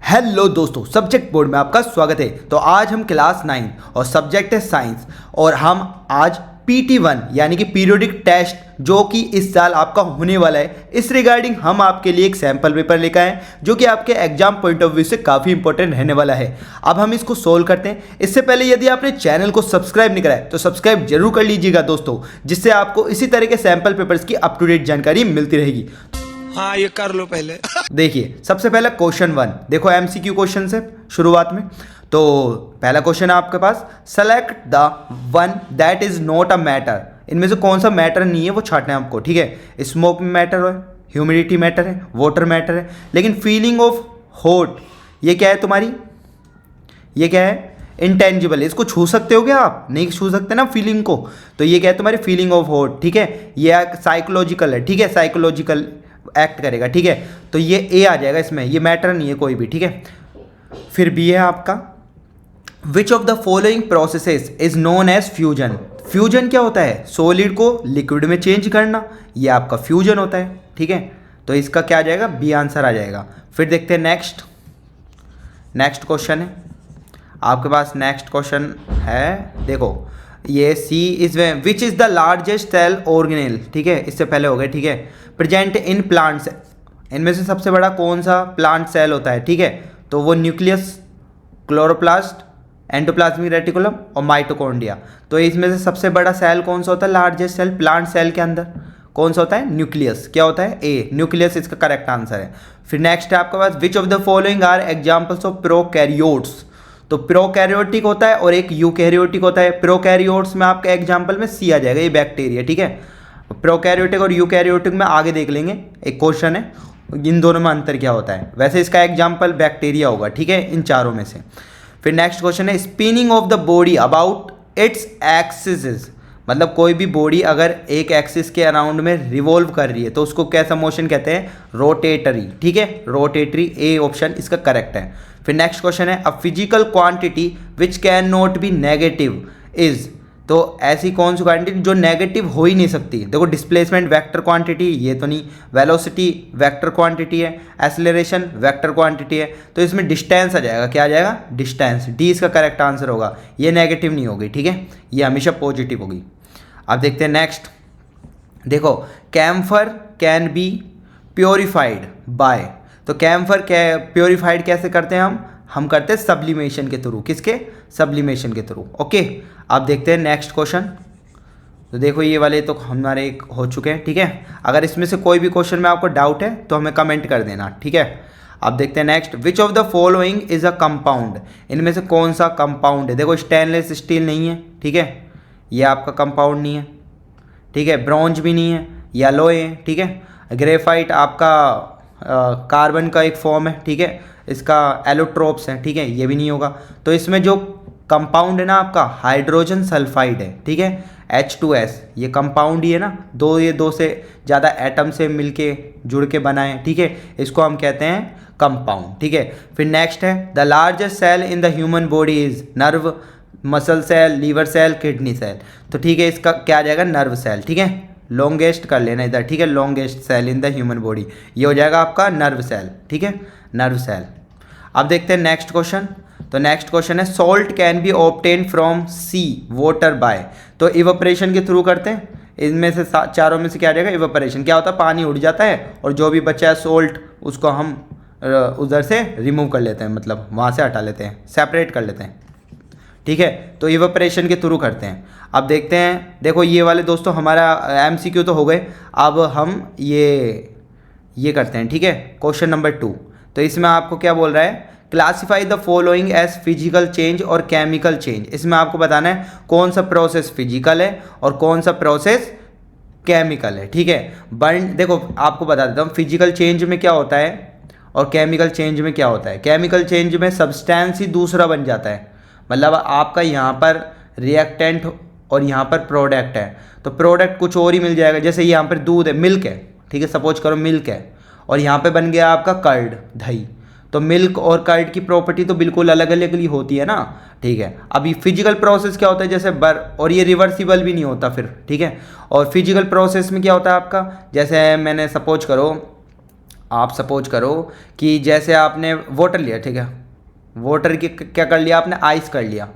Hello दोस्तों, subject board में आपका स्वागत है। तो आज हम क्लास 9 और सब्जेक्ट है साइंस और हम आज PT1 यानी कि पीरियोडिक टेस्ट जो कि इस साल आपका होने वाला है, इस रिगार्डिंग हम आपके लिए एक सैम्पल पेपर लेकर आए जो कि आपके एग्जाम पॉइंट ऑफ व्यू से काफ़ी इंपॉर्टेंट रहने वाला है। अब हम इसको सोल्व करते हैं। इससे पहले यदि आपने चैनल को सब्सक्राइब नहीं करा है तो सब्सक्राइब जरूर कर लीजिएगा दोस्तों, जिससे आपको इसी तरह के सैम्पल पेपर्स की अप टू डेट जानकारी मिलती रहेगी। हाँ, ये कर लो पहले। देखिए, सबसे पहला क्वेश्चन 1 देखो, MCQ क्वेश्चन से शुरुआत में। तो पहला क्वेश्चन है आपके पास, select the one that is not a matter. इनमें से कौन सा मैटर नहीं है वो छांटना है आपको, ठीक है। स्मोक मैटर है, ह्यूमिडिटी मैटर है, वाटर मैटर है, लेकिन फीलिंग ऑफ हॉट ये क्या है तुम्हारी, ये क्या है, इंटेंजिबल है। इसको छू सकते हो क्या आप? नहीं छू सकते ना फीलिंग को। तो ये क्या है तुम्हारी फीलिंग ऑफ हॉट, ठीक है। ये साइकोलॉजिकल है, ठीक है, साइकोलॉजिकल एक्ट करेगा, ठीक है। तो ये ए आ जाएगा इसमें, ये मैटर नहीं है कोई भी, ठीक है। फिर बी है आपका, which of the following processes is known as fusion. Fusion क्या होता है? सॉलिड को लिक्विड में चेंज करना, ये आपका फ्यूजन होता है, ठीक है। तो इसका क्या आ जाएगा? बी आंसर आ जाएगा। फिर देखते हैं नेक्स्ट क्वेश्चन है आपके पास। नेक्स्ट क्वेश्चन है, देखो ये C is which is the largest cell organelle, ठीक है, इससे पहले हो गए, ठीक है। प्रेजेंट इन प्लांट्स, इनमें से सबसे बड़ा कौन सा प्लांट सेल होता है, ठीक है। तो वो न्यूक्लियस, क्लोरोप्लास्ट, एंडोप्लाज्मिक रेटिकुलम और माइटोकॉन्ड्रिया। तो इसमें से सबसे बड़ा सेल कौन सा होता है? लार्जेस्ट सेल प्लांट सेल के अंदर कौन सा होता है? न्यूक्लियस। क्या होता है? ए, न्यूक्लियस इसका करेक्ट आंसर है। फिर नेक्स्ट है आपके पास, which of the following are examples of prokaryotes. तो प्रोकैरियोटिक होता है और एक यूकैरियोटिक होता है। प्रोकैरियोट्स में आपका एग्जाम्पल में सी आ जाएगा, ये बैक्टीरिया, ठीक है। प्रोकैरियोटिक और यूकैरियोटिक में आगे देख लेंगे, एक क्वेश्चन है इन दोनों में अंतर क्या होता है। वैसे इसका एग्जाम्पल बैक्टीरिया होगा, ठीक है, इन चारों में से। फिर नेक्स्ट क्वेश्चन है, spinning of the body about its axis. मतलब कोई भी बॉडी अगर एक एक्सिस के अराउंड में रिवॉल्व कर रही है तो उसको कैसा मोशन कहते हैं? रोटेटरी, ठीक है, रोटेटरी। ए ऑप्शन इसका करेक्ट है। फिर नेक्स्ट क्वेश्चन है, a physical quantity which can not B negative is. तो ऐसी कौन सी क्वांटिटी जो नेगेटिव हो ही नहीं सकती? देखो, डिस्प्लेसमेंट वेक्टर क्वांटिटी, ये तो नहीं। वेलोसिटी वेक्टर क्वांटिटी है, एक्सेलरेशन वेक्टर क्वांटिटी है। तो इसमें डिस्टेंस आ जाएगा, क्या आ जाएगा? डिस्टेंस। डी इसका करेक्ट आंसर होगा। ये नेगेटिव नहीं होगी, ठीक है, ये हमेशा पॉजिटिव होगी। अब देखते हैं नेक्स्ट, देखो, camphor can be purified by. तो कैम्फर प्योरीफाइड कैसे करते हैं हम करते हैं सब्लिमेशन के थ्रू। किसके? सब्लिमेशन के थ्रू, ओके। अब देखते हैं नेक्स्ट क्वेश्चन। तो देखो, ये वाले तो हमारे हो चुके हैं, ठीक है। अगर इसमें से कोई भी क्वेश्चन में आपको डाउट है तो हमें कमेंट कर देना, ठीक है। अब देखते हैं next, which of the following is a compound. इनमें से कौन सा कंपाउंड है? देखो, स्टेनलेस स्टील नहीं है, ठीक है, ये आपका कंपाउंड नहीं है, ठीक है। ब्रॉन्ज भी नहीं है, येलो है, ठीक है। ग्रेफाइट आपका कार्बन का एक फॉर्म है, ठीक है, इसका एलोट्रोप्स है, ठीक है, ये भी नहीं होगा। तो इसमें जो कंपाउंड है ना आपका, हाइड्रोजन सल्फाइड है, ठीक है, H2S, ये कंपाउंड ही है ना, ये दो से ज़्यादा एटम से मिलके जुड़ के बना है, ठीक है, इसको हम कहते हैं कंपाउंड, ठीक है। फिर नेक्स्ट है, the largest cell in the human body is nerve, muscle cell, liver cell, kidney cell. तो ठीक है, इसका क्या आ जाएगा? नर्व सेल, ठीक है। लॉन्गेस्ट कर लेना इधर, ठीक है, longest cell in the human body, ये हो जाएगा आपका नर्व सेल, ठीक है, नर्व सेल। अब देखते हैं नेक्स्ट क्वेश्चन। तो नेक्स्ट क्वेश्चन है, salt can be obtain from sea water by. तो इवेपोरेशन के थ्रू करते हैं। इनमें से चारों में से क्या आ जाएगा? इवेपोरेशन। क्या होता है? पानी उड़ जाता है और जो भी बचा है सॉल्ट उसको हम उधर से रिमूव कर लेते हैं, मतलब वहाँ से हटा लेते हैं, सेपरेट कर लेते हैं, ठीक है। तो इवेपोरेशन के थ्रू करते हैं। अब देखते हैं, देखो ये वाले दोस्तों हमारा MCQ तो हो गए। अब हम ये करते हैं, ठीक है, क्वेश्चन नंबर 2। तो इसमें आपको क्या बोल रहा है? Classify the following as physical change और केमिकल चेंज। इसमें आपको बताना है कौन सा प्रोसेस फिजिकल है और कौन सा प्रोसेस केमिकल है, ठीक है। बर्न, देखो आपको बता देता हूँ, फिजिकल चेंज में क्या होता है और केमिकल चेंज में क्या होता है। केमिकल चेंज में सब्सटेंस ही दूसरा बन जाता है, मतलब आपका यहाँ पर रिएक्टेंट और यहाँ पर प्रोडक्ट है, तो प्रोडक्ट कुछ और ही मिल जाएगा। जैसे यहाँ पर दूध है, मिल्क है, ठीक है, सपोज करो मिल्क है, और यहाँ पे बन गया आपका कर्ड, दही। तो मिल्क और कर्ड की प्रॉपर्टी तो बिल्कुल अलग अलग ही होती है ना, ठीक है। अभी फिजिकल प्रोसेस क्या होता है? जैसे और ये रिवर्सिबल भी नहीं होता फिर, ठीक है। और फिजिकल प्रोसेस में क्या होता है आपका? जैसे मैंने सपोज करो आप सपोज करो कि जैसे आपने वाटर लिया, ठीक है, वाटर की क्या कर लिया आपने, आइस कर लिया।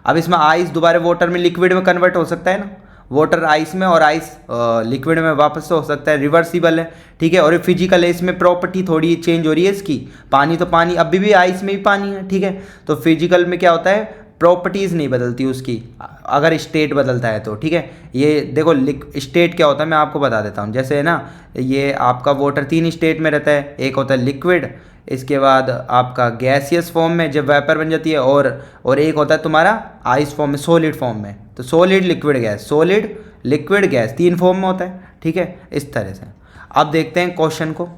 अब इसमें आइस दोबारा वाटर में लिक्विड में कन्वर्ट हो सकता है ना, वाटर आइस में और आइस लिक्विड में वापस से हो सकता है, रिवर्सिबल है, ठीक है। और ये फिजिकल है, इसमें प्रॉपर्टी थोड़ी चेंज हो रही है इसकी। पानी तो पानी, अभी भी आइस में भी पानी है, ठीक है। तो फिजिकल में क्या होता है, प्रॉपर्टीज़ नहीं बदलती उसकी, अगर स्टेट बदलता है तो, ठीक है। ये देखो स्टेट क्या होता है मैं आपको बता देता हूँ। जैसे है ना, ये आपका वाटर 3 स्टेट में रहता है, एक होता है लिक्विड, इसके बाद आपका गैसियस फॉर्म में जब वेपर बन जाती है, और एक होता है तुम्हारा आइस फॉर्म में, सॉलिड फॉर्म में। तो solid liquid gas, solid liquid gas 3 form में होता है, ठीक है, इस तरह से। अब देखते हैं क्वेश्चन को,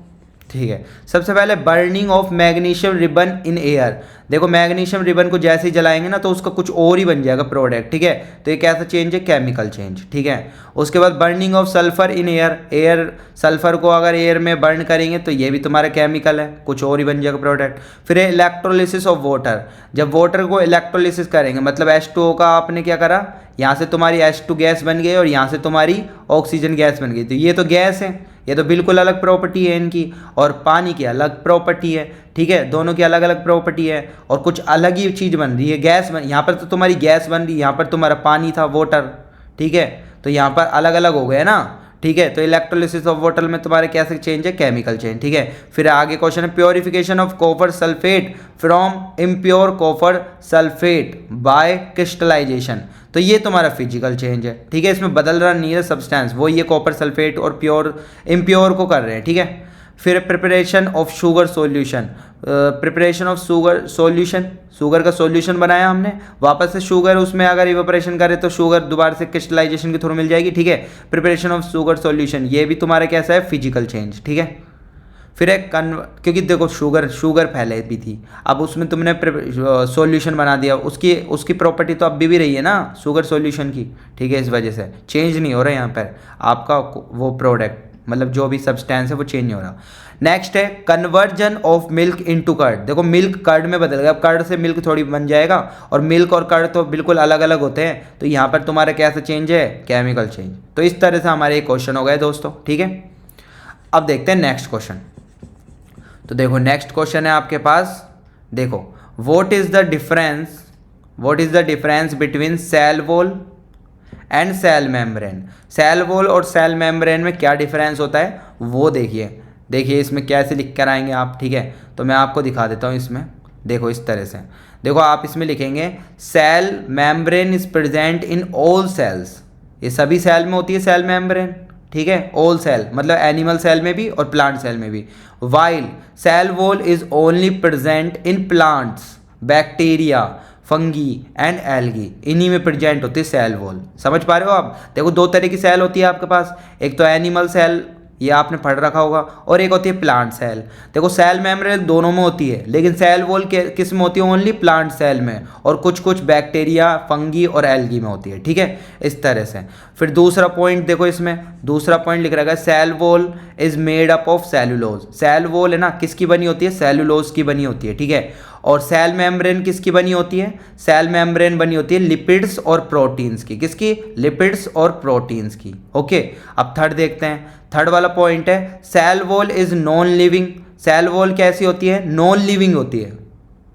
ठीक है। सबसे पहले burning of magnesium ribbon in air. देखो मैग्नीशियम रिबन को जैसे ही जलाएंगे ना तो उसका कुछ और ही बन जाएगा प्रोडक्ट, ठीक है। तो ये कैसा चेंज है, केमिकल चेंज, ठीक है। उसके बाद burning of sulphur in air, air sulphur को अगर एयर में बर्न करेंगे तो ये भी तुम्हारा केमिकल है, कुछ और ही बन जाएगा प्रोडक्ट। फिर इलेक्ट्रोलिसिस ऑफ वाटर, जब वाटर को इलेक्ट्रोलिसिस करेंगे मतलब H2O का आपने क्या करा, यहाँ से तुम्हारी H2 गैस बन गई और यहाँ से तुम्हारी ऑक्सीजन गैस बन गई। तो ये तो गैस है, ये तो बिल्कुल अलग प्रॉपर्टी है इनकी, और पानी की अलग प्रॉपर्टी है, ठीक है। दोनों की अलग अलग प्रॉपर्टी है और कुछ अलग ही चीज़ बन रही है, गैस बन, यहाँ पर तो तुम्हारी गैस बन रही है, यहाँ पर तुम्हारा पानी था वाटर, ठीक है। तो यहाँ पर अलग अलग हो गए ना, ठीक है। तो इलेक्ट्रोलिसिस ऑफ वाटर में तुम्हारे कैसे चेंज है, केमिकल चेंज, ठीक है। फिर आगे क्वेश्चन है purification of copper sulphate from impure copper sulphate by crystallisation. तो ये तुम्हारा फिजिकल चेंज है, ठीक है। इसमें बदल रहा नहीं है सब्सटेंस, वो ये कॉपर सल्फेट और प्योर इम्प्योर को कर रहे हैं, ठीक है। फिर preparation of sugar solution, preparation of sugar solution, sugar का सॉल्यूशन बनाया हमने, वापस से शुगर उसमें अगर इवेपोरेशन करे तो शुगर दोबारा से क्रिस्टलाइजेशन के थ्रू मिल जाएगी, ठीक है। प्रिपरेशन ऑफ शुगर सॉल्यूशन, ये भी तुम्हारा कैसा है, फिजिकल चेंज, ठीक है। फिर एक क्योंकि देखो शुगर पहले भी थी, अब उसमें तुमने सॉल्यूशन बना दिया, उसकी प्रॉपर्टी तो अब भी रही है ना शुगर सॉल्यूशन की, ठीक है। इस वजह से चेंज नहीं हो रहा है यहाँ पर आपका वो प्रोडक्ट, मतलब जो भी सब्सटेंस है वो चेंज नहीं हो रहा। नेक्स्ट है conversion of milk into curd. देखो मिल्क कर्ड में बदल गया, अब कर्ड से मिल्क थोड़ी बन जाएगा, और मिल्क और कर्ड तो बिल्कुल अलग अलग होते हैं। तो यहाँ पर तुम्हारा कैसा चेंज है, केमिकल चेंज। तो इस तरह से हमारे एक क्वेश्चन हो गए दोस्तों, ठीक है। अब देखते हैं नेक्स्ट क्वेश्चन। तो देखो नेक्स्ट क्वेश्चन है आपके पास, देखो what is the difference between cell wall and cell membrane. Cell wall और सेल मेम्ब्रेन में क्या डिफरेंस होता है वो देखिए इसमें कैसे लिख कर आएंगे आप, ठीक है। तो मैं आपको दिखा देता हूँ इसमें, देखो इस तरह से, देखो आप इसमें लिखेंगे cell membrane is present in all cells, ये सभी सेल में होती है सेल मेम्ब्रेन, ठीक है। ऑल सेल मतलब एनिमल सेल में भी और प्लांट सेल में भी। While cell wall is only present in plants, bacteria, fungi and algae, इन्हीं में प्रेजेंट होती है सेल वॉल। समझ पा रहे हो आप। देखो 2 तरह की सेल होती है आपके पास, एक तो एनिमल सेल, ये आपने पढ़ रखा होगा, और एक होती है प्लांट सेल। देखो सेल मेम्ब्रेन दोनों में होती है, लेकिन सेल वॉल किस में होती है, ओनली प्लांट सेल में, और कुछ बैक्टीरिया, फंगी और एल्गी में होती है, ठीक है, इस तरह से। फिर दूसरा पॉइंट देखो, इसमें दूसरा पॉइंट लिख रखा है cell wall is made up of cellulose. Cell wall है ना किसकी बनी होती है, सेलुलोज की बनी होती है, ठीक है। और सेल मेम्ब्रेन किसकी बनी होती है, सेल मेम्ब्रेन बनी होती है लिपिड्स और प्रोटीन्स की, किसकी, लिपिड्स और प्रोटीन्स की, ओके। अब थर्ड देखते हैं, थर्ड वाला पॉइंट है cell wall is non living. Cell wall कैसी होती है, नॉन लिविंग होती है,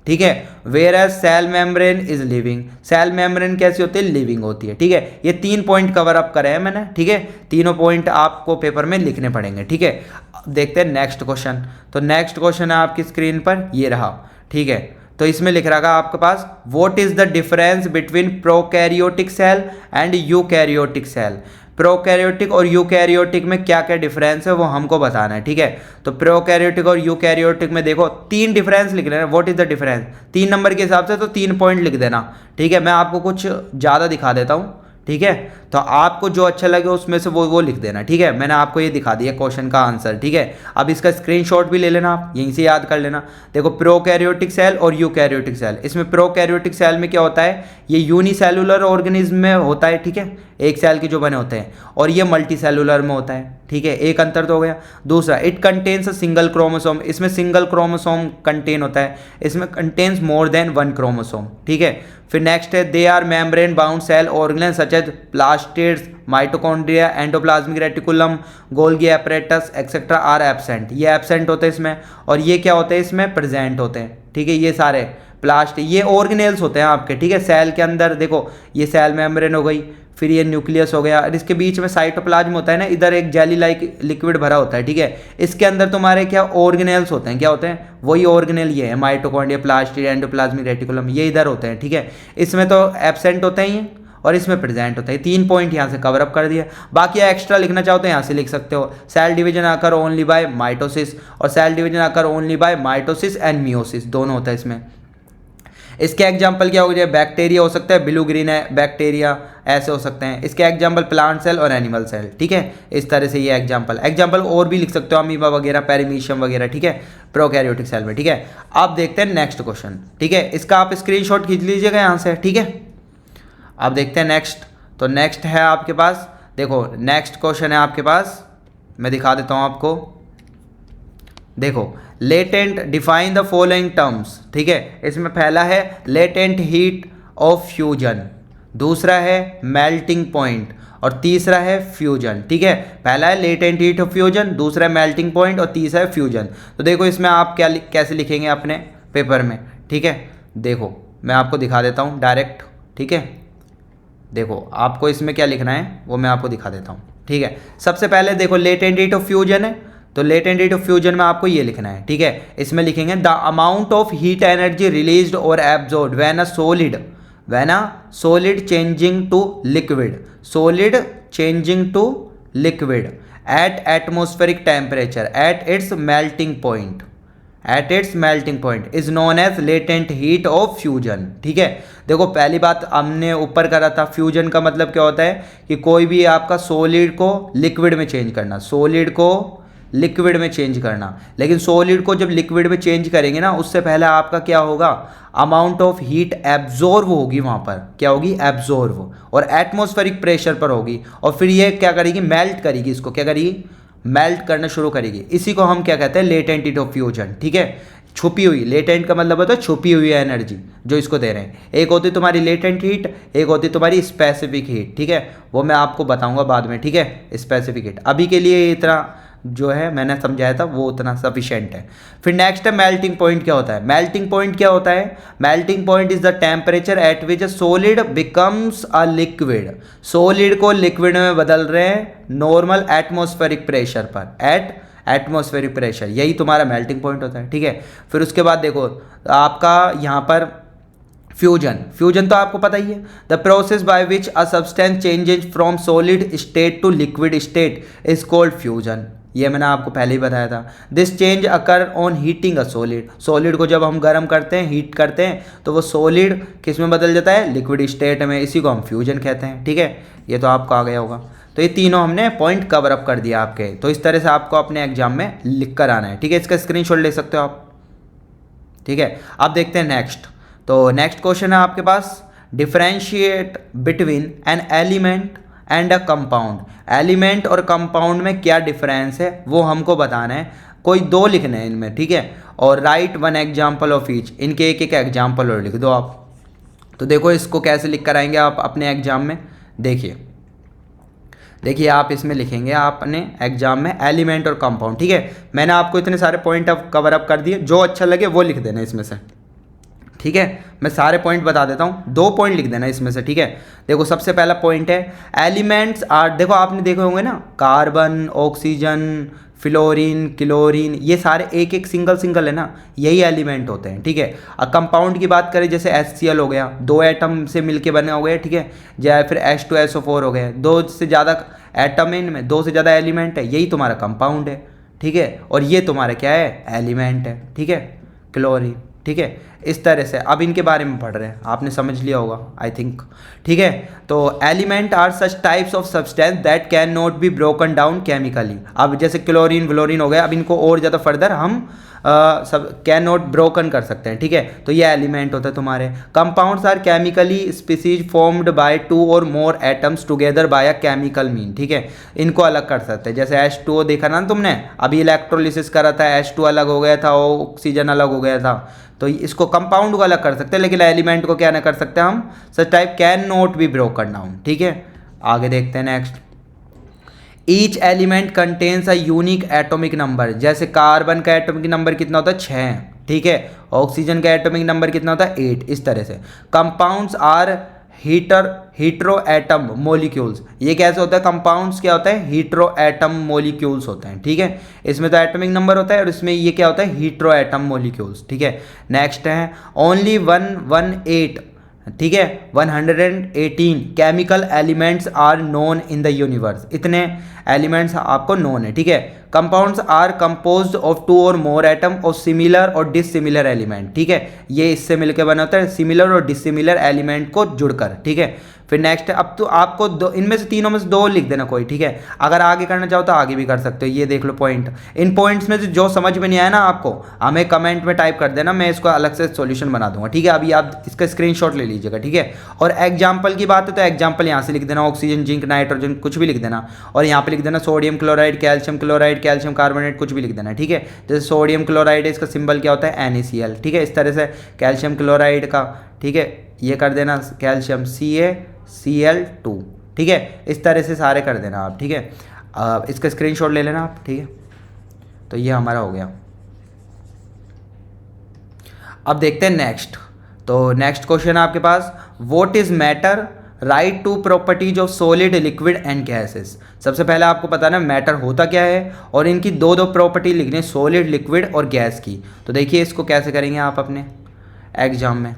ठीक है। Whereas cell membrane is living, cell membrane कैसी होती है, लिविंग होती है, ठीक है। ये 3 पॉइंट कवर अप करे हैं मैंने, ठीक है। तीनों पॉइंट आपको पेपर में लिखने पड़ेंगे, ठीक है। देखते हैं नेक्स्ट क्वेश्चन। तो नेक्स्ट क्वेश्चन है आपकी स्क्रीन पर, ये रहा, ठीक है। तो इसमें लिख रखा आपके पास what is the difference between prokaryotic cell and eukaryotic cell. Prokaryotic और यूकैरियोटिक में क्या क्या डिफरेंस है वो हमको बताना है, ठीक है। तो प्रोकैरियोटिक और यूकैरियोटिक में देखो 3 डिफरेंस लिख लेना, what is the difference 3 number के हिसाब से, तो 3 पॉइंट लिख देना, ठीक है। मैं आपको कुछ ज़्यादा दिखा देता हूँ, ठीक है। तो आपको जो अच्छा लगे उसमें से वो लिख देना, ठीक है। मैंने आपको ये दिखा दिया क्वेश्चन का आंसर, ठीक है। अब इसका स्क्रीनशॉट भी ले लेना, आप यहीं से याद कर लेना। देखो प्रोकैरियोटिक सेल और यूकैरियोटिक सेल, इसमें प्रोकैरियोटिक सेल में क्या होता है, ये यूनिसेलुलर ऑर्गेनिज्म में होता है, ठीक है, एक सेल के जो बने होते हैं, और ये मल्टी सेलुलर में होता है, ठीक है। एक अंतर तो हो गया। दूसरा it contains a single chromosome, इसमें सिंगल क्रोमोसोम कंटेन होता है, इसमें कंटेन्स मोर देन 1 क्रोमोसोम, ठीक है। फिर नेक्स्ट है they are membrane bound cell organelle such such as plastids, mitochondria, endoplasmic reticulum, Golgi apparatus etcetera are absent. ये absent होते हैं इसमें, और ये क्या होते हैं इसमें प्रेजेंट होते हैं। ठीक है, ये सारे प्लास्टिक ये ऑर्गेनेल्स होते हैं आपके। ठीक है, सेल के अंदर देखो ये सेल मेम्ब्रेन हो गई, फिर ये न्यूक्लियस हो गया, और इसके बीच में साइटोप्लाज्म होता है ना, इधर एक जेली लाइक लिक्विड भरा होता है। ठीक है, इसके अंदर तुम्हारे क्या ऑर्गेनेल्स होते हैं, क्या होते हैं वही ऑर्गेनेल ये है, माइटोकॉन्ड्रिया, प्लास्टिड, एंडोप्लाज्मिक रेटिकुलम, ये इधर होते हैं। ठीक है, इसमें तो एब्सेंट होते हैं ये, और इसमें प्रेजेंट होता है। 3 पॉइंट यहाँ से कवर अप कर दिया। बाकी एक्स्ट्रा लिखना चाहो तो यहाँ से लिख सकते हो, सेल डिवीजन आकर ओनली बाय माइटोसिस, और सेल डिवीजन आकर only by mitosis and meiosis, दोनों होता है इसमें। इसके एग्जाम्पल क्या हो जाए, बैक्टीरिया हो सकता है, ब्लू ग्रीन है बैक्टीरिया, ऐसे हो सकते हैं। इसके एग्जाम्पल प्लांट सेल और एनिमल सेल। ठीक है, इस तरह से ये एग्जाम्पल और भी लिख सकते हो, अमीबा वगैरह, पेरिमीशियम वगैरह। ठीक है, प्रोकैरियोटिक सेल में। ठीक है, अब देखते हैं नेक्स्ट क्वेश्चन। ठीक है, इसका आप स्क्रीनशॉट खींच लीजिएगा यहाँ से। ठीक है, अब देखते हैं नेक्स्ट। तो नेक्स्ट है आपके पास, देखो नेक्स्ट क्वेश्चन है आपके पास, मैं दिखा देता हूँ आपको। देखो, latent define the following terms. ठीक है, इसमें पहला है लेटेंट हीट ऑफ फ्यूजन, दूसरा है मेल्टिंग पॉइंट, और तीसरा है फ्यूजन। ठीक है, पहला है लेटेंट हीट ऑफ फ्यूजन, दूसरा है मेल्टिंग पॉइंट, और तीसरा है फ्यूजन। तो देखो इसमें आप क्या कैसे लिखेंगे अपने पेपर में। ठीक है, देखो मैं आपको दिखा देता हूँ डायरेक्ट। ठीक है, देखो आपको इसमें क्या लिखना है वो मैं आपको दिखा देता हूँ। ठीक है, सबसे पहले देखो लेटेंट हीट ऑफ फ्यूजन है, तो लेटेंट हीट ऑफ फ्यूजन में आपको ये लिखना है। ठीक है, इसमें लिखेंगे the amount of heat energy released और absorbed when a solid changing to liquid, solid changing to liquid at atmospheric temperature at its melting point is known as latent heat of fusion. ठीक है, देखो पहली बात हमने ऊपर करा था, फ्यूजन का मतलब क्या होता है कि कोई भी आपका सॉलिड को लिक्विड में चेंज करना, सॉलिड को लिक्विड में चेंज करना। लेकिन सॉलिड को जब लिक्विड में चेंज करेंगे ना, उससे पहले आपका क्या होगा, अमाउंट ऑफ हीट एब्जॉर्व होगी, वहाँ पर क्या होगी, एब्जॉर्व, और एटमॉस्फेरिक प्रेशर पर होगी, और फिर ये क्या करेगी, मेल्ट करेगी, इसको क्या करेगी, मेल्ट करना शुरू करेगी। इसी को हम क्या कहते हैं, लेटेंट हीट ऑफ फ्यूजन। ठीक है, छुपी हुई, लेटेंट का मतलब होता है छुपी हुई एनर्जी जो इसको दे रहे हैं। एक होती तुम्हारी लेटेंट हीट, एक होती तुम्हारी स्पेसिफिक हीट। ठीक है, वो मैं आपको बताऊंगा बाद में। ठीक है, स्पेसिफिक हीट, अभी के लिए इतना जो है मैंने समझाया था वो उतना सफिशिएंट है। फिर नेक्स्ट है मेल्टिंग पॉइंट। क्या होता है मेल्टिंग पॉइंट, क्या होता है melting point is the temperature at which a solid becomes a liquid, solid को लिक्विड में बदल रहे हैं नॉर्मल एटमॉस्फेरिक प्रेशर पर, एट एटमॉस्फेरिक प्रेशर, यही तुम्हारा मेल्टिंग पॉइंट होता है। ठीक है, फिर उसके बाद देखो आपका यहाँ पर फ्यूजन तो आपको पता ही है, the process by which a substance changes from solid state to liquid state is called fusion. ये मैंने आपको पहले ही बताया था। This change occur on heating a solid को जब हम गर्म करते हैं, हीट करते हैं, तो वो सॉलिड किस में बदल जाता है, लिक्विड स्टेट में, इसी को हम फ्यूजन कहते हैं। ठीक है, ये तो आपको आ गया होगा। तो ये तीनों हमने पॉइंट कवर अप कर दिया आपके। तो इस तरह से आपको अपने एग्जाम में लिख कर आना है। ठीक है, इसका स्क्रीनशॉट ले सकते हो आप। ठीक है, अब देखते हैं नेक्स्ट। तो नेक्स्ट क्वेश्चन है आपके पास, differentiate between an element and a compound. Element और कंपाउंड में क्या डिफरेंस है वो हमको बताना है, कोई दो लिखने हैं इनमें। ठीक है, और right one example of each, इनके एक एक एग्जाम्पल और लिख दो आप। तो देखो इसको कैसे लिख कर आएंगे आप अपने एग्जाम में, देखिए आप इसमें लिखेंगे अपने एग्जाम में एलिमेंट और कंपाउंड। ठीक है, मैंने आपको इतने सारे पॉइंट अब कवर अप कर दिए, जो अच्छा लगे वो लिख देना इसमें से। ठीक है, मैं सारे पॉइंट बता देता हूँ, 2 पॉइंट लिख देना इसमें से। ठीक है, देखो सबसे पहला पॉइंट है एलिमेंट्स आर, देखो आपने देखे होंगे ना, कार्बन, ऑक्सीजन, फ्लोरीन, क्लोरीन, ये सारे एक एक सिंगल है ना, यही एलिमेंट होते हैं। ठीक है, अब कंपाउंड की बात करें जैसे HCl हो गया, 2 एटम से मिलके बने हो गए। ठीक है, या फिर H2SO4 हो गए, 2 से ज़्यादा एटम इनमें, 2 से ज़्यादा एलिमेंट है, यही तुम्हारा कंपाउंड है। ठीक है, और ये तुम्हारा क्या है, एलिमेंट है। ठीक है, क्लोरीन। ठीक है, इस तरह से अब इनके बारे में पढ़ रहे हैं, आपने समझ लिया होगा आई थिंक। ठीक है, तो element are such types of substance that can not be broken down chemically. अब जैसे क्लोरीन व्लोरीन हो गया, अब इनको और ज़्यादा फर्दर हम सब कैन नॉट ब्रोकन कर सकते हैं, ठीक है। तो ये एलिमेंट होता है तुम्हारे। Compounds are chemically species formed by 2 और more atoms together by a chemical mean, ठीक है। इनको अलग कर सकते हैं, जैसे H2O देखा ना तुमने, अभी इलेक्ट्रोलिसिस करा था, H2 अलग हो गया था, ऑक्सीजन अलग हो गया था। तो इसको कंपाउंड को अलग कर सकते हैं, लेकिन एलिमेंट को क्या ना कर सकते हम, such type can not be broken down, ठीक है। आगे देखते हैं next. Each element contains a unique atomic number, जैसे कार्बन का एटॉमिक नंबर कितना होता है 6, ठीक है। ऑक्सीजन का एटॉमिक नंबर कितना होता है 8, इस तरह से। Compounds are hetero atom molecules, ये कैसे होता है, कंपाउंड्स क्या होता है, हीट्रो एटम मोलिक्यूल्स होते हैं, ठीक है। इसमें तो एटॉमिक नंबर होता है और इसमें ये क्या होता है, हीट्रो एटम मोलिक्यूल्स, ठीक है। नेक्स्ट है ओनली 118, ठीक है, 118 chemical elements are known in the universe, इतने एलिमेंट्स आपको नोन है, ठीक है। कंपाउंड्स आर कंपोज्ड ऑफ 2 और मोर एटम ऑफ सिमिलर और डिसिमिलर एलिमेंट, ठीक है। ये इससे मिलकर बना होता है, सिमिलर और डिसिमिलर एलिमेंट को जुड़कर, ठीक है। फिर नेक्स्ट है, अब तो आपको दो इनमें से तीनों में से 2 लिख देना कोई, ठीक है। अगर आगे करना चाहो तो आगे भी कर सकते हो। ये देख लो पॉइंट, इन पॉइंट्स में से जो समझ में नहीं आया ना आपको, हमें कमेंट में टाइप कर देना, मैं इसको अलग से सॉल्यूशन बना दूंगा, ठीक है। अभी आप इसका स्क्रीनशॉट ले लीजिएगा, ठीक है। और एग्जाम्पल की बात है तो एग्जाम्पल यहाँ से लिख देना, ऑक्सीजन, जिंक, नाइट्रोजन, कुछ भी लिख देना। और यहाँ पे लिख देना sodium chloride, calcium chloride, calcium carbonate, कुछ भी लिख देना, ठीक है। जैसे सोडियम क्लोराइड है, इसका सिंबल क्या होता है, NaCl, ठीक है। इस तरह से कैल्शियम क्लोराइड का, ठीक है, ये कर देना कैल्शियम CaCl2, ठीक है। इस तरह से सारे कर देना आप, ठीक है। इसका स्क्रीनशॉट ले लेना आप, ठीक है। तो ये हमारा हो गया। अब देखते हैं नेक्स्ट। तो नेक्स्ट क्वेश्चन है आपके पास, what is matter, write two properties of solid, liquid and gases. सबसे पहले आपको पता ना मैटर होता क्या है, और इनकी दो प्रॉपर्टी लिखनी है, सॉलिड, लिक्विड और गैस की। तो देखिए इसको कैसे करेंगे आप अपने एग्जाम में।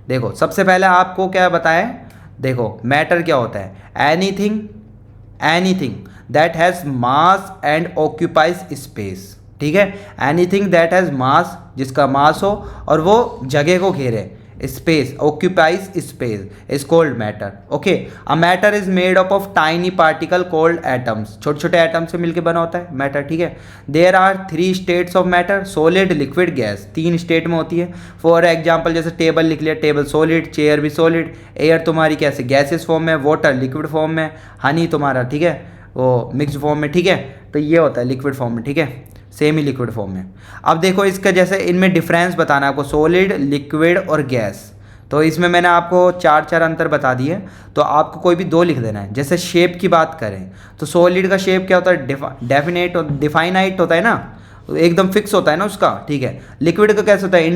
देखो सबसे पहले आपको क्या बताया, देखो मैटर क्या होता है, anything that has mass and occupies space, ठीक है। एनीथिंग दैट हैज़ मास, जिसका मास हो और वो जगह को घेरे, space, occupies space is called matter, okay. A matter is made up of tiny particle called atoms, छोटे छोटे एटम से मिलकर बना होता है मैटर, ठीक है। There are 3 states of matter, solid, liquid, gas, 3 state में होती है। फॉर एग्जाम्पल जैसे टेबल लिख लिया, टेबल सॉलिड, चेयर भी सॉलिड, एयर तुम्हारी कैसे गैसेस फॉर्म में, वाटर लिक्विड फॉर्म में, हनी तुम्हारा, ठीक है, वो मिक्स फॉर्म में, ठीक है। तो ये होता है लिक्विड फॉर्म में, ठीक है, सेमी लिक्विड फॉर्म में। अब देखो इसका जैसे इनमें डिफरेंस बताना है आपको, सॉलिड, लिक्विड और गैस। तो इसमें मैंने आपको 4 अंतर बता दिए, तो आपको कोई भी 2 लिख देना है। जैसे शेप की बात करें तो सॉलिड का शेप क्या होता है, डेफिनेट और डिफाइनाइट होता है ना, एकदम फिक्स होता है ना उसका, ठीक है। लिक्विड का कैसे होता है,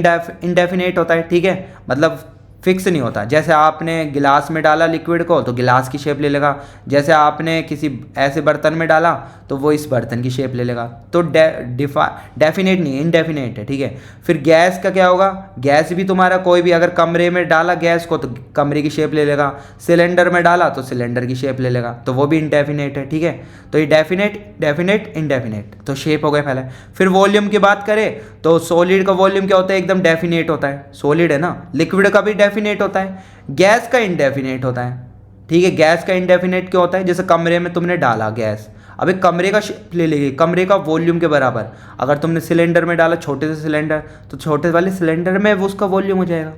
इनडेफिनेट होता है, ठीक है, मतलब फिक्स नहीं होता। जैसे आपने गिलास में डाला लिक्विड को तो गिलास की शेप ले लेगा, जैसे आपने किसी ऐसे बर्तन में डाला तो वो इस बर्तन की शेप ले लेगा। तो डेफिनेट नहीं, इनडेफिनेट है, ठीक है। फिर गैस का क्या होगा, गैस भी तुम्हारा कोई भी अगर कमरे में डाला गैस को तो कमरे की शेप ले लेगा, सिलेंडर में डाला तो सिलेंडर की शेप ले लेगा, तो वो भी इनडेफिनेट है, ठीक है। तो ये डेफिनेट इनडेफिनेट, तो शेप हो गया पहले। फिर वॉल्यूम की बात करें तो सॉलिड का वॉल्यूम क्या होता है, एकदम डेफिनेट होता है, सॉलिड है ना। लिक्विड का भी डेफिनेट होता है, गैस का इनडेफिनेट होता है, ठीक है। गैस का इनडेफिनेट क्यों होता है, जैसे कमरे में तुमने डाला गैस, अब एक कमरे का शेप ले लेगी, कमरे का वॉल्यूम के बराबर। अगर तुमने सिलेंडर में डाला, छोटे से सिलेंडर, तो छोटे वाले सिलेंडर में वो उसका वॉल्यूम हो जाएगा,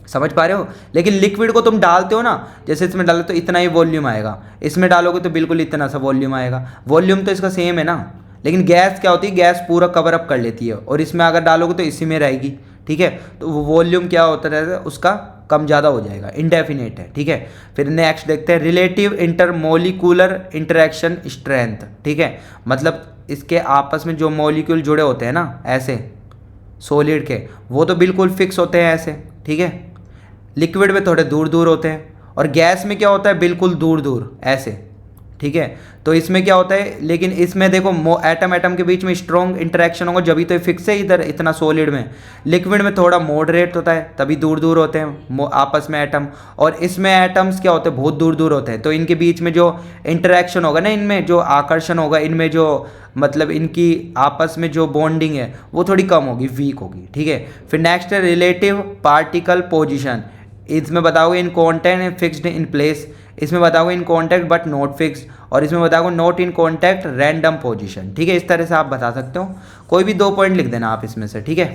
समझ पा रहे हो। लेकिन लिक्विड को तुम डालते हो ना, जैसे इसमें डालो तो इतना ही वॉल्यूम आएगा, इसमें डालोगे तो बिल्कुल इतना सा वॉल्यूम आएगा, वॉल्यूम तो इसका सेम है ना। लेकिन गैस क्या होती है, गैस पूरा कवर अप कर लेती है, और इसमें अगर डालोगे तो इसी में रहेगी, ठीक है। तो वो वॉल्यूम क्या होता रहता है उसका, कम ज़्यादा हो जाएगा, इनडेफिनेट है, ठीक है। फिर नेक्स्ट देखते हैं रिलेटिव इंटरमोलिकुलर इंटरेक्शन स्ट्रेंथ, ठीक है। मतलब इसके आपस में जो मॉलिक्यूल जुड़े होते हैं ना ऐसे सॉलिड के, वो तो बिल्कुल फिक्स होते हैं ऐसे, ठीक है। लिक्विड में थोड़े दूर दूर होते हैं, और गैस में क्या होता है, बिल्कुल दूर दूर ऐसे, ठीक है। तो इसमें क्या होता है, लेकिन इसमें देखो एटम के बीच में स्ट्रॉन्ग इंटरेक्शन होगा, जब भी तो फिक्स है इधर इतना सॉलिड में। लिक्विड में थोड़ा मॉडरेट होता है, तभी दूर दूर होते हैं आपस में एटम, और इसमें एटम्स क्या होते हैं, बहुत दूर दूर होते हैं। तो इनके बीच में जो इंटरेक्शन होगा ना, इनमें जो आकर्षण होगा, इनमें जो मतलब इनकी आपस में जो बॉन्डिंग है वो थोड़ी कम होगी, वीक होगी, ठीक है। फिर नेक्स्ट है रिलेटिव पार्टिकल पोजिशन, इसमें बताओगे in content fixed in place, इसमें बताओगे in contact but not fix, और इसमें बताओगे not in contact random position, ठीक है। इस तरह से आप बता सकते हो। कोई भी 2 पॉइंट लिख देना आप इसमें से, ठीक है,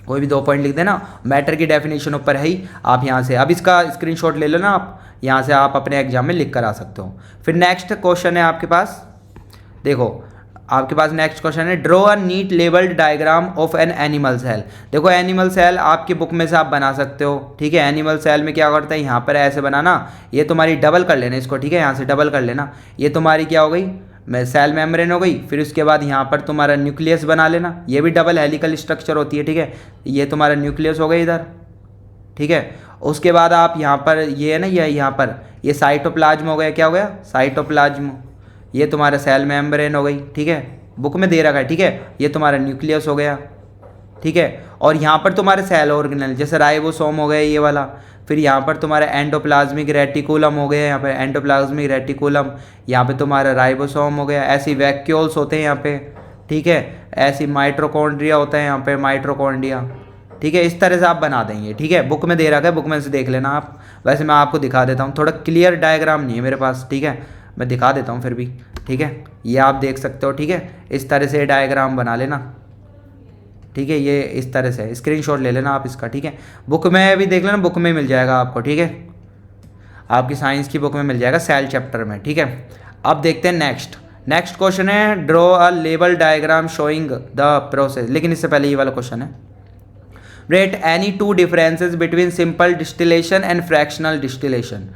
कोई भी 2 पॉइंट लिख देना। मैटर की डेफिनेशन ऊपर है ही, आप यहाँ से अब इसका स्क्रीनशॉट ले लेना, आप यहाँ से आप अपने एग्जाम में लिख कर आ सकते हो। फिर नेक्स्ट क्वेश्चन है आपके पास, देखो आपके पास नेक्स्ट क्वेश्चन है draw a neat labelled diagram of an animal cell. देखो एनिमल सेल आपकी बुक में से आप बना सकते हो, ठीक है। एनिमल सेल में क्या करता है, यहाँ पर ऐसे बनाना, ये तुम्हारी डबल कर लेना इसको, ठीक है, यहाँ से डबल कर लेना, ये तुम्हारी क्या हो गई, सेल मेम्ब्रेन हो गई। फिर उसके बाद यहाँ पर तुम्हारा न्यूक्लियस बना लेना, ये भी डबल हेलिकल स्ट्रक्चर होती है, ठीक है, ये तुम्हारा न्यूक्लियस हो गई इधर, ठीक है। उसके बाद आप यहाँ पर ये है ना, ये यहाँ पर ये साइटोप्लाज्म हो गया, क्या हो गया, साइटोप्लाज्म, ये तुम्हारा सेल मेम्ब्रेन हो गई, ठीक है, बुक में दे रखा है, ठीक है। ये तुम्हारा न्यूक्लियस हो गया, ठीक है। और यहाँ पर तुम्हारे सेल ऑर्गेनल जैसे राइबोसोम हो गया ये वाला। फिर यहाँ पर तुम्हारा एंडोप्लाज्मिक रेटिकुलम हो गया, यहाँ पर एंडोप्लाज्मिक रेटिकुलम, यहाँ पे तुम्हारा राइबोसोम हो गया, ऐसी वैक्यूल्स होते हैं यहाँ पे, ठीक है, ऐसी माइट्रोकॉन्ड्रिया होता है यहाँ पे, माइट्रोकॉन्ड्रिया, ठीक है। इस तरह से आप बना देंगे, ठीक है, बुक में दे रखा है, बुक में से देख लेना आप। वैसे मैं आपको दिखा देता हूँ, थोड़ा क्लियर डायग्राम नहीं है मेरे पास, ठीक है, मैं दिखा देता हूँ फिर भी, ठीक है, ये आप देख सकते हो, ठीक है। इस तरह से डायग्राम बना लेना, ठीक है, ये इस तरह से स्क्रीनशॉट ले लेना आप इसका, ठीक है। बुक में भी देख लेना, बुक में मिल जाएगा आपको, ठीक है, आपकी साइंस की बुक में मिल जाएगा सेल चैप्टर में, ठीक है। अब देखते हैं नेक्स्ट क्वेश्चन है draw a label diagram showing the process, लेकिन इससे पहले ये वाला क्वेश्चन है rate any 2 differences between simple distillation and fractional distillation.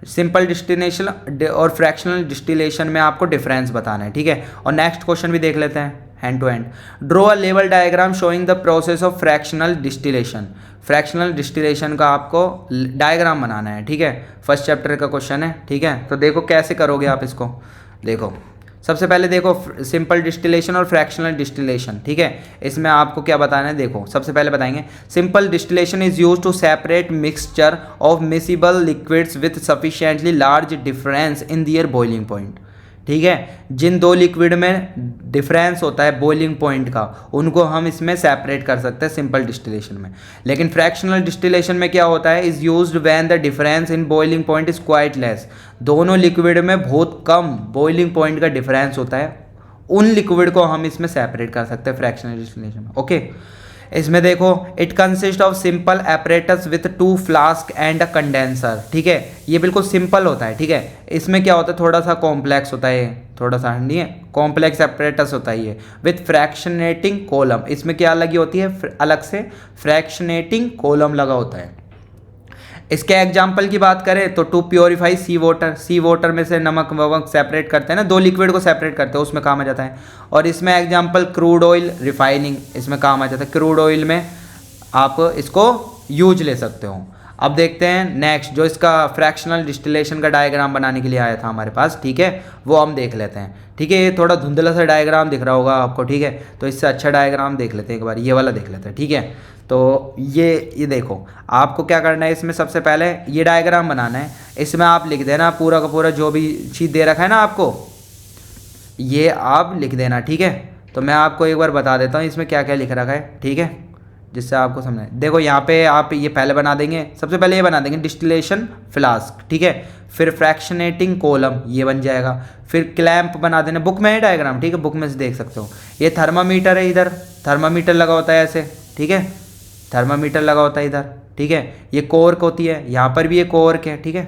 Simple distillation और फ्रैक्शनल डिस्टिलेशन में आपको डिफरेंस बताना है, ठीक है। और नेक्स्ट क्वेश्चन भी देख लेते हैं hand to hand. Draw a level diagram showing the process of fractional distillation. Fractional distillation का आपको डायग्राम बनाना है, ठीक है, फर्स्ट चैप्टर का क्वेश्चन है, ठीक है। तो देखो कैसे करोगे आप इसको, देखो सबसे पहले देखो सिंपल डिस्टिलेशन और फ्रैक्शनल डिस्टिलेशन, ठीक है। इसमें आपको क्या बताना है, देखो सबसे पहले बताएंगे simple distillation is used to separate mixture of miscible liquids with sufficiently large difference in their boiling point, ठीक है। जिन 2 लिक्विड में डिफरेंस होता है बॉइलिंग पॉइंट का, उनको हम इसमें सेपरेट कर सकते हैं सिंपल डिस्टिलेशन में। लेकिन फ्रैक्शनल डिस्टिलेशन में क्या होता है, is used when the difference in boiling point is quite less. दोनों लिक्विड में बहुत कम बॉइलिंग पॉइंट का डिफरेंस होता है, उन लिक्विड को हम इसमें सेपरेट कर सकते हैं फ्रैक्शनल डिस्टिलेशन में, ओके। इसमें देखो it consist of simple apparatus with 2 flask and a condenser, ठीक है। ये बिल्कुल सिंपल होता है, ठीक है। इसमें क्या होता है, थोड़ा सा कॉम्प्लेक्स होता है, थोड़ा सा नहीं है, कॉम्प्लेक्स एपरेटस होता है ये विथ फ्रैक्शनेटिंग कॉलम। इसमें क्या लगी होती है, अलग से फ्रैक्शनेटिंग कॉलम लगा होता है। इसके एग्जाम्पल की बात करें तो to purify sea water, sea water में से नमक वमक सेपरेट करते हैं ना, 2 लिक्विड को सेपरेट करते हैं, उसमें काम आ जाता है। और इसमें एग्जाम्पल क्रूड ऑयल रिफाइनिंग, इसमें काम आ जाता है, क्रूड ऑयल में आप इसको यूज ले सकते हो। अब देखते हैं नेक्स्ट, जो इसका फ्रैक्शनल डिस्टिलेशन का डायग्राम बनाने के लिए आया था हमारे पास, ठीक है, वो हम देख लेते हैं, ठीक है। ये थोड़ा धुंधला सा डायग्राम दिख रहा होगा आपको, ठीक है, तो इससे अच्छा डायग्राम देख लेते हैं एक बार, ये वाला देख लेते हैं, ठीक है। तो ये देखो आपको क्या करना है, इसमें सबसे पहले ये डायग्राम बनाना है। इसमें आप लिख देना पूरा का पूरा जो भी चीज़ दे रखा है ना आपको, ये आप लिख देना, ठीक है। तो मैं आपको एक बार बता देता हूँ इसमें क्या क्या लिख रखा है, ठीक है, जिससे आपको समझ। देखो यहाँ पे आप ये पहले बना देंगे, सबसे पहले ये बना देंगे डिस्टिलेशन फ्लास्क, ठीक है। फिर फ्रैक्शनेटिंग कॉलम ये बन जाएगा, फिर क्लैंप बना देना, बुक में है डायग्राम, ठीक है, बुक में से देख सकते हो। ये थर्मामीटर है, इधर थर्मामीटर लगा होता है ऐसे, ठीक है, थर्मामीटर लगा होता है इधर, ठीक है। ये कॉर्क होती है, यहाँ पर भी ये कॉर्क है, ठीक है,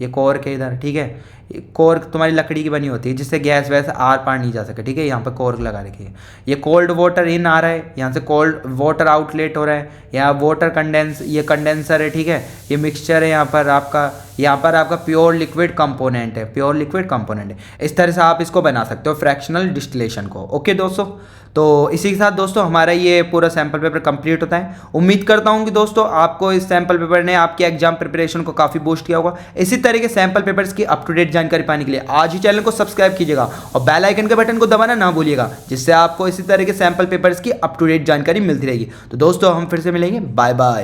ये कॉर्क है इधर, ठीक है। कॉर्क तुम्हारी लकड़ी की बनी होती है जिससे गैस वैस आर पार नहीं जा सके, ठीक है। यहाँ पर कॉर्क लगा रखी है। ये कोल्ड वाटर इन आ रहा है, यहाँ से कोल्ड वाटर आउटलेट हो रहा है, यहाँ वाटर कंडेंस, ये कंडेंसर है, ठीक है। ये मिक्सचर है यहाँ पर आपका प्योर लिक्विड कंपोनेंट है, प्योर लिक्विड कंपोनेंट है। इस तरह से आप इसको बना सकते हो फ्रैक्शनल डिस्टिलेशन को, ओके दोस्तों। तो इसी के साथ दोस्तों हमारा ये पूरा सैम्पल पेपर कंप्लीट होता है। उम्मीद करता हूँ कि दोस्तों आपको इस सैम्पल पेपर ने आपकी एग्जाम प्रिपरेशन को काफ़ी बूस्ट किया होगा। इसी तरह के सैम्पल पेपर्स की अप टू डेट जानकारी पाने के लिए आज ही चैनल को सब्सक्राइब कीजिएगा और बेल आइकन के बटन को दबाना ना भूलिएगा, जिससे आपको इसी तरह के सैम्पल पेपर्स की अप टू डेट जानकारी मिलती रहेगी। तो दोस्तों हम फिर से मिलेंगे, बाय बाय।